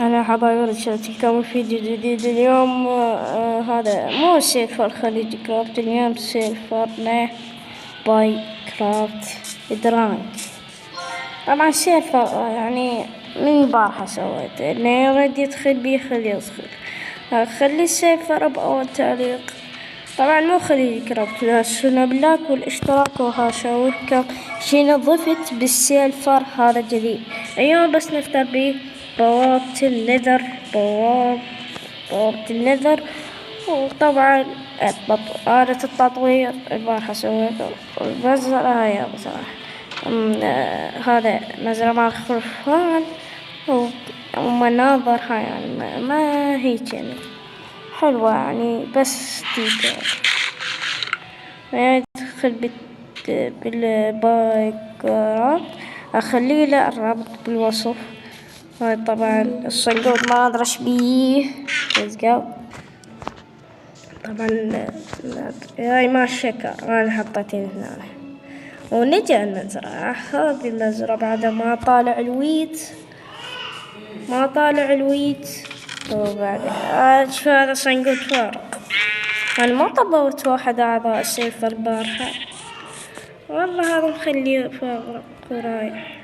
أنا حبايب رجعتكم في فيديو جديد اليوم. هذا مو سيرفر خليجي كرافت، اليوم سيرفرنا باي كرافت درانك. طبعا سيرفر يعني من البارحة سويته، اللي يريد يدخل بيخل يدخل. خلي السيرفر بأول تعليق. طبعا مو خليجي كرافت، لا السنة بلاك والاشتراك وهاشاويكم شين ضفت بالسيرفر هذا جديد. اليوم بس نفتح بيه بوابة النذر، بوابة النذر. وطبعا آلة التطوير البارحة سويته المزرعة يا بصراحة. هذا مزرعة مع الخرفان ومناظر هاي يعني ما هيك يعني حلوة يعني بس ستيكر. أدخل بالباك جراوند، أخليه له الرابط بالوصف. هاي طبعا الصندوق ما أدرش بيه طبعا. هاي ما الشكر أنا حطيتين هنا. ونجي المزرعة، هذه المزرعة بعد ما طالع الويت وبعد شو هذا صندوق فارق. أنا ما طبقت واحد أعضاء السيرفر البارحة، والله هذا مخليه فارق ورايح.